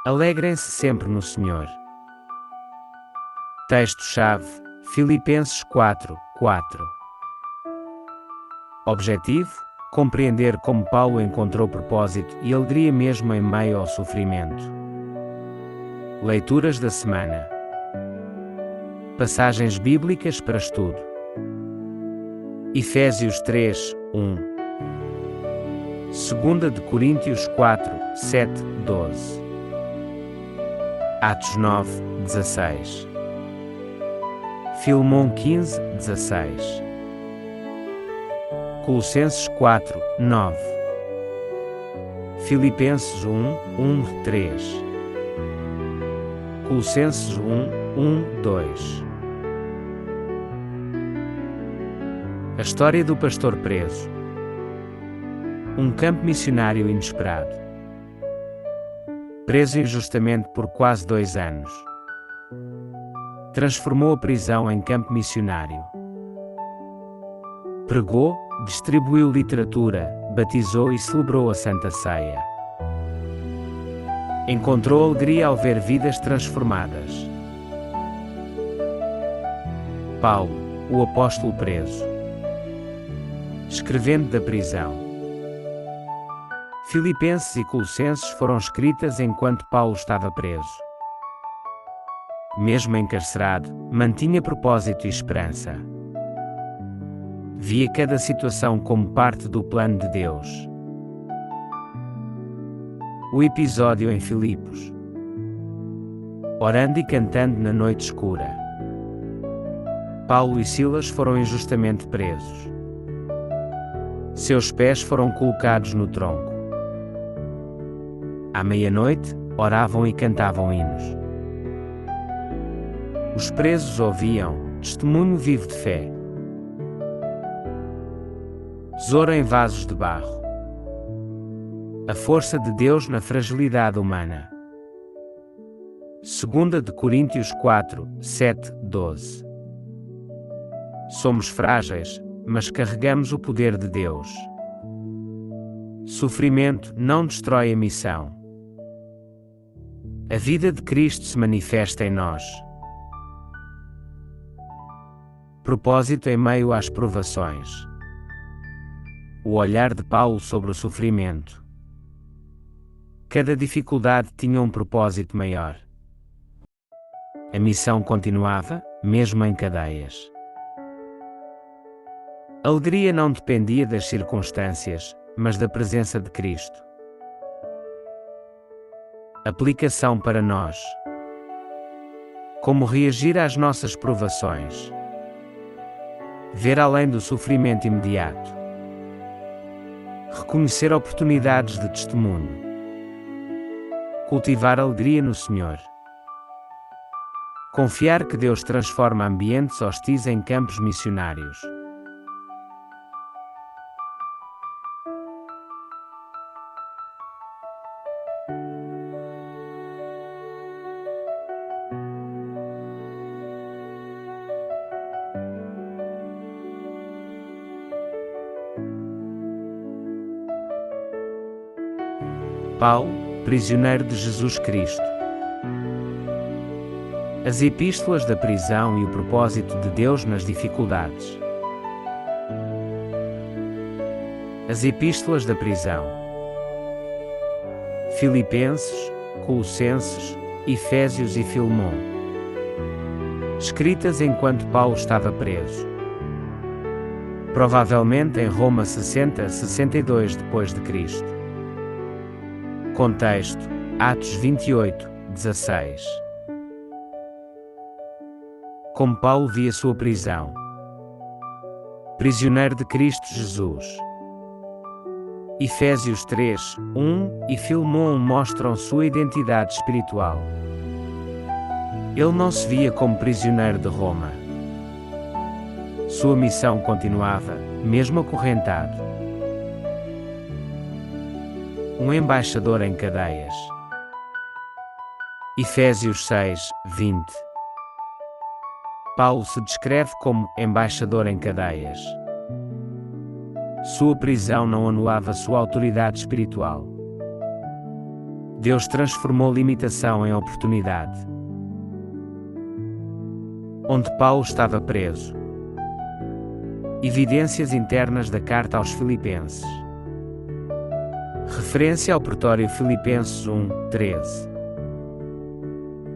Alegrem-se sempre no Senhor. Texto-chave: Filipenses 4:4. Objetivo: compreender como Paulo encontrou propósito e alegria mesmo em meio ao sofrimento. Leituras da semana. Passagens bíblicas para estudo. Efésios 3:1. 2 de Coríntios 4:7-12. Atos 9:16. Filemão 15:16. Colossenses 4:9. Filipenses 1:1-3. Colossenses 1:1-2. A história do pastor preso. Um campo missionário inesperado. Preso injustamente por quase 2 anos. Transformou a prisão em campo missionário. Pregou, distribuiu literatura, batizou e celebrou a Santa Ceia. Encontrou alegria ao ver vidas transformadas. Paulo, o apóstolo preso. Escrevendo da prisão. Filipenses e Colossenses foram escritas enquanto Paulo estava preso. Mesmo encarcerado, mantinha propósito e esperança. Via cada situação como parte do plano de Deus. O episódio em Filipos. Orando e cantando na noite escura. Paulo e Silas foram injustamente presos. Seus pés foram colocados no tronco. À meia-noite, oravam e cantavam hinos. Os presos ouviam, testemunho vivo de fé. Tesouro em vasos de barro. A força de Deus na fragilidade humana. 2 de Coríntios 4:7-12. Somos frágeis, mas carregamos o poder de Deus. Sofrimento não destrói a missão. A vida de Cristo se manifesta em nós. Propósito em meio às provações. O olhar de Paulo sobre o sofrimento. Cada dificuldade tinha um propósito maior. A missão continuava, mesmo em cadeias. A alegria não dependia das circunstâncias, mas da presença de Cristo. Aplicação para nós. Como reagir às nossas provações? Ver além do sofrimento imediato. Reconhecer oportunidades de testemunho. Cultivar alegria no Senhor. Confiar que Deus transforma ambientes hostis em campos missionários. Paulo, prisioneiro de Jesus Cristo. As epístolas da prisão e o propósito de Deus nas dificuldades. As epístolas da prisão. Filipenses, Colossenses, Efésios e Filemão. Escritas enquanto Paulo estava preso. Provavelmente em Roma 60-62 depois de Cristo. Contexto: Atos 28:16. Como Paulo via sua prisão. Prisioneiro de Cristo Jesus. Efésios 3:1 e Filemão mostram sua identidade espiritual. Ele não se via como prisioneiro de Roma. Sua missão continuava, mesmo acorrentado. Um embaixador em cadeias. Efésios 6:20. Paulo se descreve como embaixador em cadeias. Sua prisão não anulava sua autoridade espiritual. Deus transformou limitação em oportunidade. Onde Paulo estava preso. Evidências internas da carta aos Filipenses. Referência ao pretório Filipenses 1:13.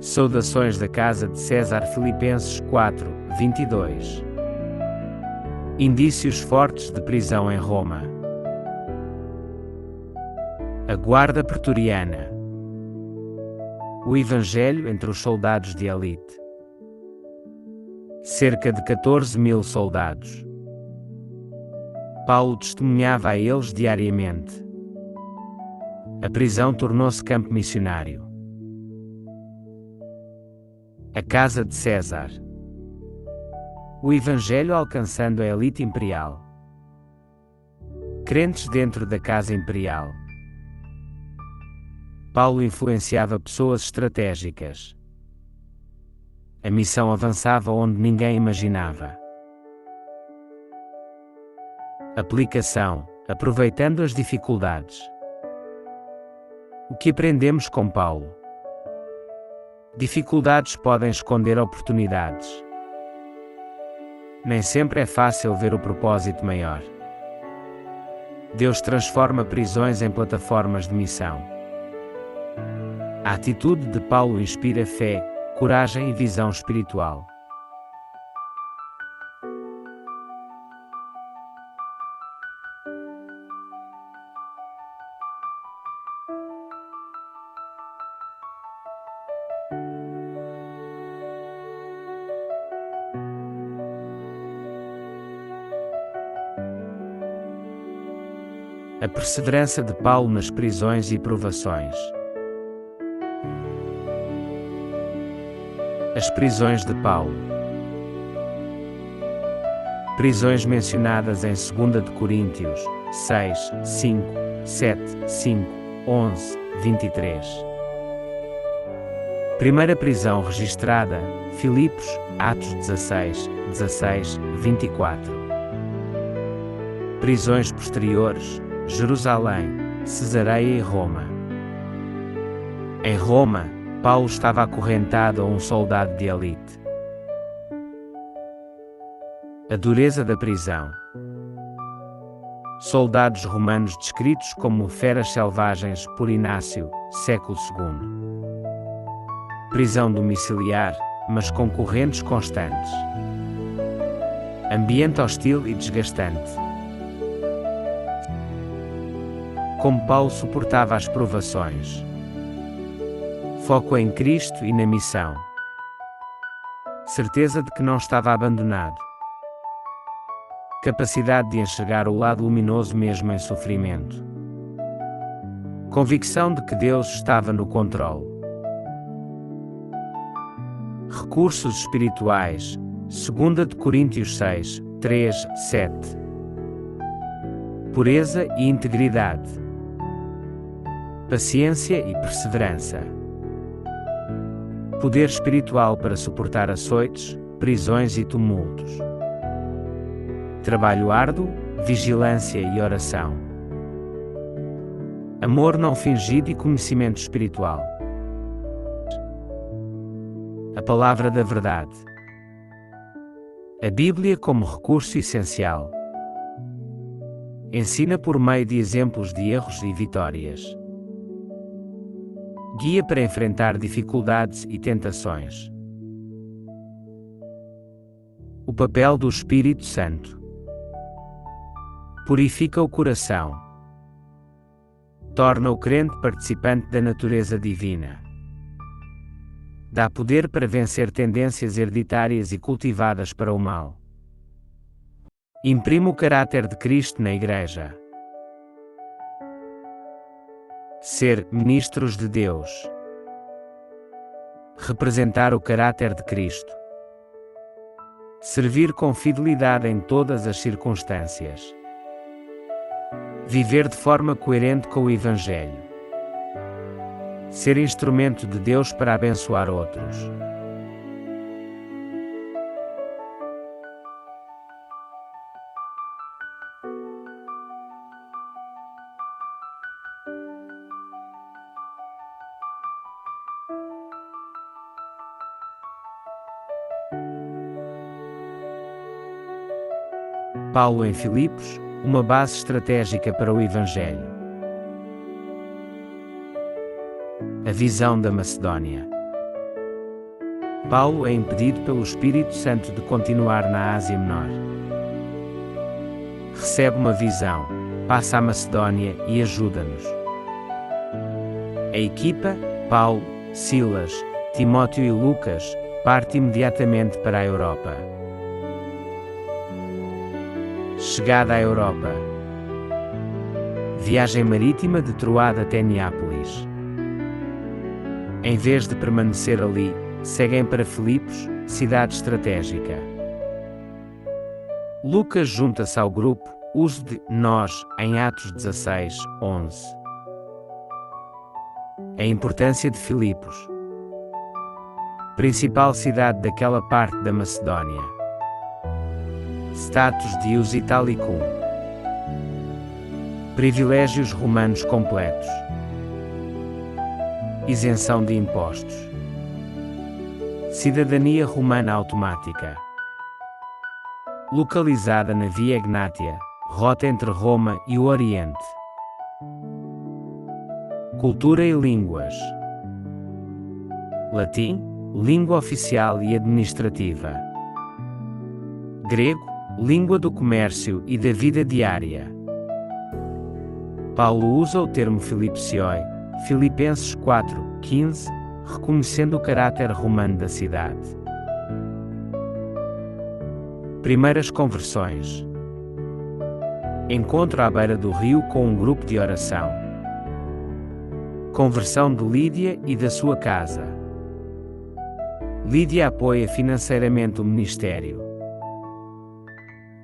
Saudações da casa de César Filipenses 4:22. Indícios fortes de prisão em Roma. A guarda pretoriana. O Evangelho entre os soldados de elite. Cerca de 14.000 soldados. Paulo testemunhava a eles diariamente. A prisão tornou-se campo missionário. A casa de César. O Evangelho alcançando a elite imperial. Crentes dentro da casa imperial. Paulo influenciava pessoas estratégicas. A missão avançava onde ninguém imaginava. Aplicação, aproveitando as dificuldades. O que aprendemos com Paulo? Dificuldades podem esconder oportunidades. Nem sempre é fácil ver o propósito maior. Deus transforma prisões em plataformas de missão. A atitude de Paulo inspira fé, coragem e visão espiritual. A perseverança de Paulo nas prisões e provações. As prisões de Paulo. Prisões mencionadas em 2 de Coríntios 6, 5, 7, 5, 11, 23. Primeira prisão registrada, Filipos, Atos 16, 16, 24. Prisões posteriores, Jerusalém, Cesareia e Roma. Em Roma, Paulo estava acorrentado a um soldado de elite. A dureza da prisão. Soldados romanos descritos como feras selvagens por Inácio, século II. Prisão domiciliar, mas com correntes constantes. Ambiente hostil e desgastante. Como Paulo suportava as provações. Foco em Cristo e na missão. Certeza de que não estava abandonado. Capacidade de enxergar o lado luminoso mesmo em sofrimento. Convicção de que Deus estava no controle. Recursos espirituais. 2 de Coríntios 6, 3, 7. Pureza e integridade. Paciência e perseverança. Poder espiritual para suportar açoites, prisões e tumultos. Trabalho árduo, vigilância e oração. Amor não fingido e conhecimento espiritual. A palavra da verdade. A Bíblia como recurso essencial. Ensina por meio de exemplos de erros e vitórias. Guia para enfrentar dificuldades e tentações. O papel do Espírito Santo. Purifica o coração. Torna o crente participante da natureza divina. Dá poder para vencer tendências hereditárias e cultivadas para o mal. Imprime o caráter de Cristo na Igreja. Ser ministros de Deus. Representar o caráter de Cristo. Servir com fidelidade em todas as circunstâncias. Viver de forma coerente com o Evangelho. Ser instrumento de Deus para abençoar outros. Paulo em Filipos, uma base estratégica para o Evangelho. A visão da Macedónia. Paulo é impedido pelo Espírito Santo de continuar na Ásia Menor. Recebe uma visão, passa à Macedónia e ajuda-nos. A equipa, Paulo, Silas, Timóteo e Lucas, parte imediatamente para a Europa. Chegada à Europa. Viagem marítima de Troade até Neápolis. Em vez de permanecer ali, seguem para Filipos, cidade estratégica. Lucas junta-se ao grupo, uso de nós em Atos 16, 11. A importância de Filipos. Principal cidade daquela parte da Macedónia. Status de Ius Italicum. Privilégios romanos completos. Isenção de impostos. Cidadania romana automática. Localizada na Via Egnatia, rota entre Roma e o Oriente. Cultura e línguas. Latim, língua oficial e administrativa. Grego, língua do comércio e da vida diária. Paulo usa o termo Filipsioi, Filipenses 4, 15, reconhecendo o caráter romano da cidade. Primeiras conversões. Encontro à beira do rio com um grupo de oração. Conversão de Lídia e da sua casa. Lídia apoia financeiramente o ministério.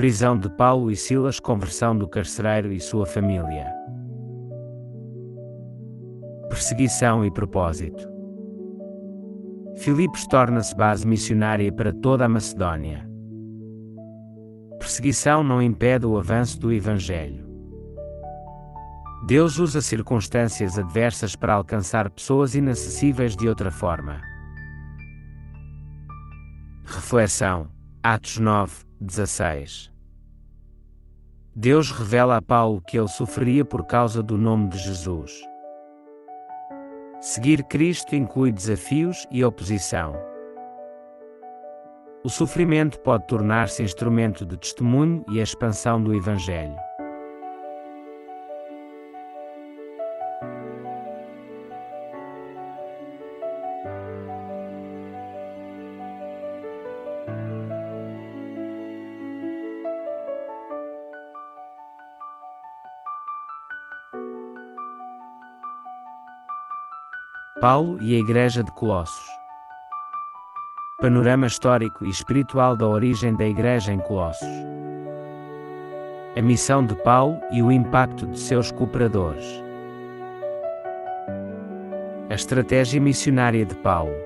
Prisão de Paulo e Silas, conversão do carcereiro e sua família. Perseguição e propósito. Filipos torna-se base missionária para toda a Macedónia. Perseguição não impede o avanço do Evangelho. Deus usa circunstâncias adversas para alcançar pessoas inacessíveis de outra forma. Reflexão. Atos 9, 16. Deus revela a Paulo que ele sofreria por causa do nome de Jesus. Seguir Cristo inclui desafios e oposição. O sofrimento pode tornar-se instrumento de testemunho e expansão do Evangelho. Paulo e a Igreja de Colossos. Panorama histórico e espiritual da origem da Igreja em Colossos. A missão de Paulo e o impacto de seus cooperadores. A estratégia missionária de Paulo.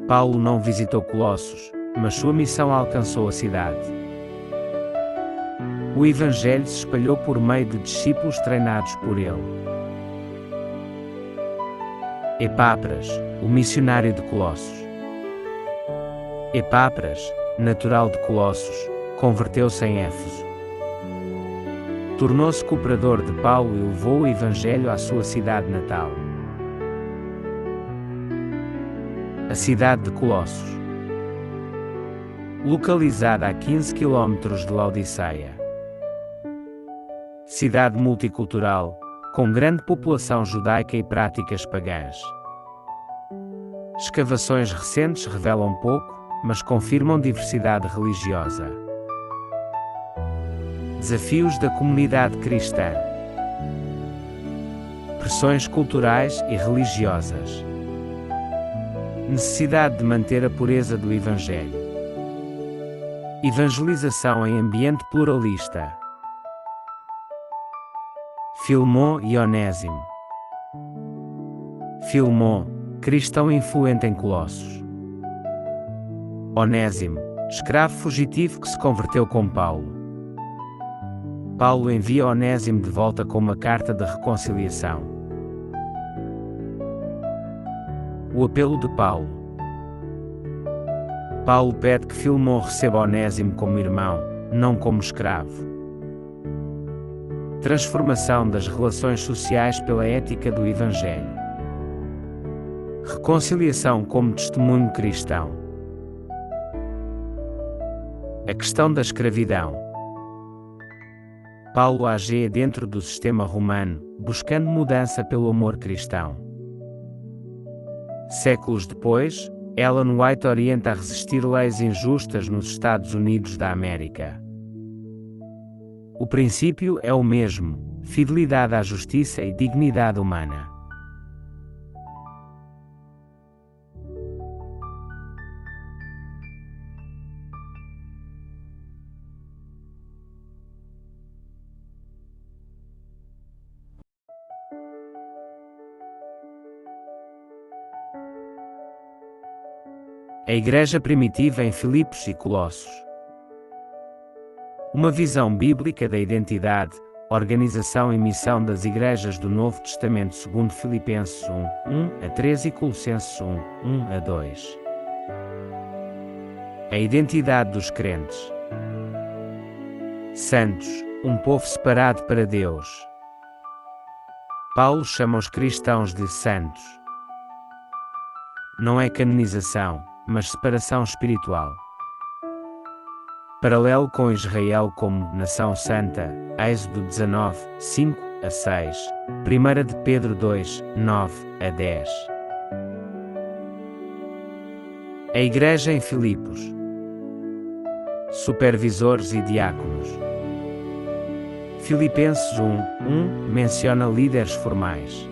Paulo não visitou Colossos, mas sua missão alcançou a cidade. O Evangelho se espalhou por meio de discípulos treinados por ele. Epáfras, o missionário de Colossos. Epáfras, natural de Colossos, converteu-se em Éfeso. Tornou-se cooperador de Paulo e levou o Evangelho à sua cidade natal. A cidade de Colossos. Localizada a 15 km de Laodiceia. Cidade multicultural, com grande população judaica e práticas pagãs. Escavações recentes revelam pouco, mas confirmam diversidade religiosa. Desafios da comunidade cristã. Pressões culturais e religiosas. Necessidade de manter a pureza do Evangelho. Evangelização em ambiente pluralista. Filemon e Onésimo. Filemon, cristão influente em Colossos. Onésimo, escravo fugitivo que se converteu com Paulo. Paulo envia Onésimo de volta com uma carta de reconciliação. O apelo de Paulo. Paulo pede que Filemon receba Onésimo como irmão, não como escravo. Transformação das relações sociais pela ética do Evangelho. Reconciliação como testemunho cristão. A questão da escravidão. Paulo agia dentro do sistema romano, buscando mudança pelo amor cristão. Séculos depois, Ellen White orienta a resistir leis injustas nos Estados Unidos da América. O princípio é o mesmo: fidelidade à justiça e dignidade humana. A Igreja Primitiva em Filipos e Colossos. Uma visão bíblica da identidade, organização e missão das igrejas do Novo Testamento segundo Filipenses 1:1-3 e Colossenses 1:1-2. A identidade dos crentes. Santos, um povo separado para Deus. Paulo chama os cristãos de santos. Não é canonização, mas separação espiritual. Paralelo com Israel como nação santa, Êxodo 19:5-6, 1 de Pedro 2:9-10. A Igreja em Filipos. Supervisores e diáconos. Filipenses 1:1 menciona líderes formais.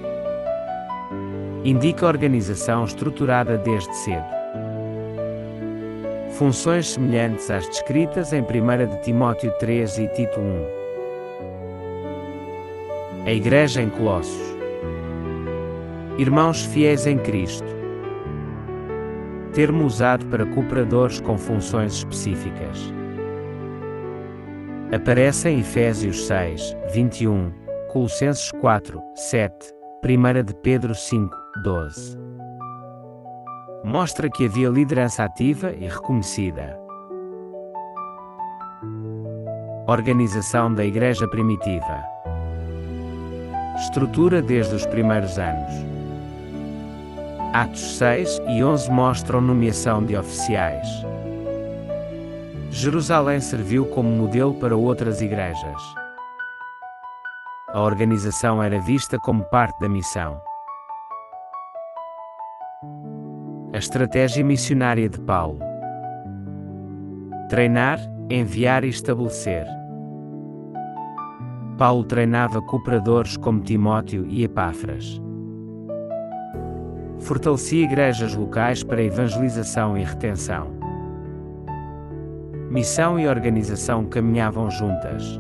Indica organização estruturada desde cedo. Funções semelhantes às descritas em 1 de Timóteo 3 e Tito 1. A Igreja em Colossos. Irmãos fiéis em Cristo. Termo usado para cooperadores com funções específicas. Aparece em Efésios 6:21, Colossenses 4:7, 1 de Pedro 5:12. Mostra que havia liderança ativa e reconhecida. Organização da Igreja Primitiva. Estrutura desde os primeiros anos. Atos 6 e 11 mostram nomeação de oficiais. Jerusalém serviu como modelo para outras igrejas. A organização era vista como parte da missão. A estratégia missionária de Paulo. Treinar, enviar e estabelecer. Paulo treinava cooperadores como Timóteo e Epáfras. Fortalecia igrejas locais para evangelização e retenção. Missão e organização caminhavam juntas.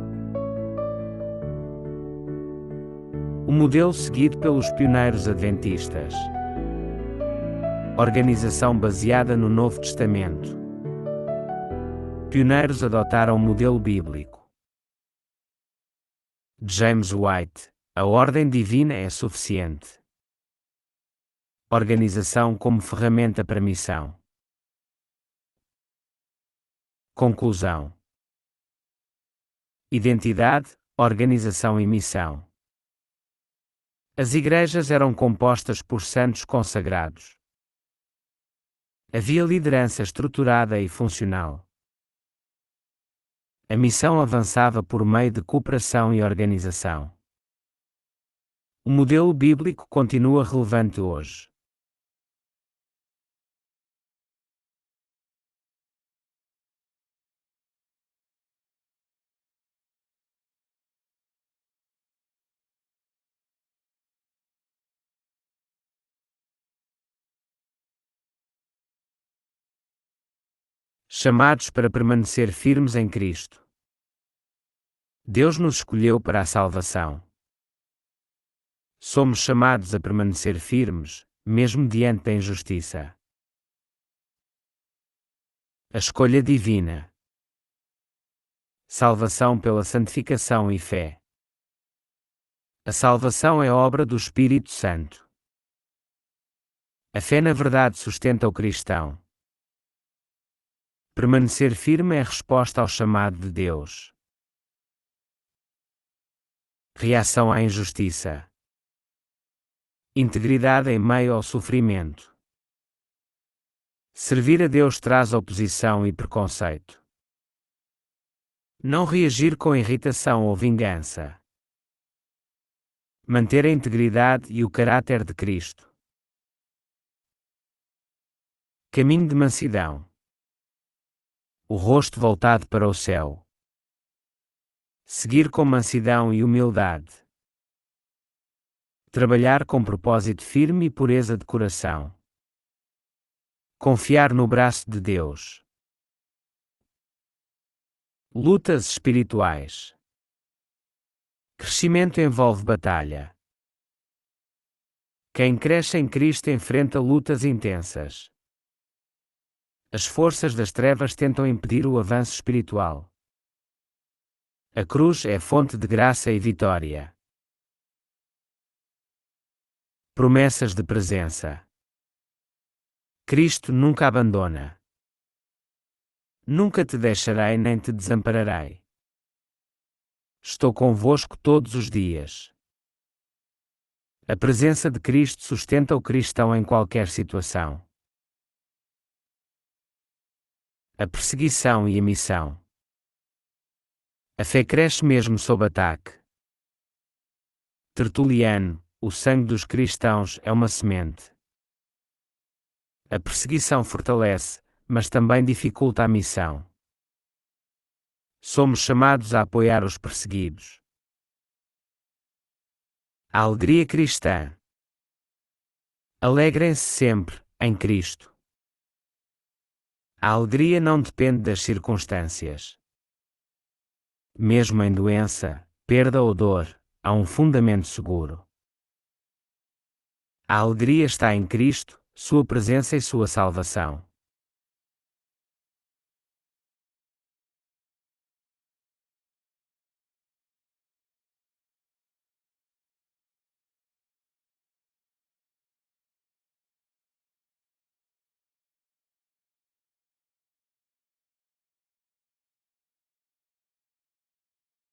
O modelo seguido pelos pioneiros adventistas. Organização baseada no Novo Testamento. Pioneiros adotaram o modelo bíblico. James White, a ordem divina é suficiente. Organização como ferramenta para missão. Conclusão. Identidade, organização e missão. As igrejas eram compostas por santos consagrados. Havia liderança estruturada e funcional. A missão avançava por meio de cooperação e organização. O modelo bíblico continua relevante hoje. Chamados para permanecer firmes em Cristo. Deus nos escolheu para a salvação. Somos chamados a permanecer firmes, mesmo diante da injustiça. A escolha divina. Salvação pela santificação e fé. A salvação é obra do Espírito Santo. A fé na verdade sustenta o cristão. Permanecer firme é a resposta ao chamado de Deus. Reação à injustiça. Integridade em meio ao sofrimento. Servir a Deus traz oposição e preconceito. Não reagir com irritação ou vingança. Manter a integridade e o caráter de Cristo. Caminho de mansidão. O rosto voltado para o céu. Seguir com mansidão e humildade. Trabalhar com propósito firme e pureza de coração. Confiar no braço de Deus. Lutas espirituais. Crescimento envolve batalha. Quem cresce em Cristo enfrenta lutas intensas. As forças das trevas tentam impedir o avanço espiritual. A cruz é fonte de graça e vitória. Promessas de presença. Cristo nunca abandona. Nunca te deixarei nem te desampararei. Estou convosco todos os dias. A presença de Cristo sustenta o cristão em qualquer situação. A perseguição e a missão. A fé cresce mesmo sob ataque. Tertuliano, o sangue dos cristãos é uma semente. A perseguição fortalece, mas também dificulta a missão. Somos chamados a apoiar os perseguidos. A alegria cristã. Alegrem-se sempre, em Cristo. A alegria não depende das circunstâncias. Mesmo em doença, perda ou dor, há um fundamento seguro. A alegria está em Cristo, sua presença e sua salvação.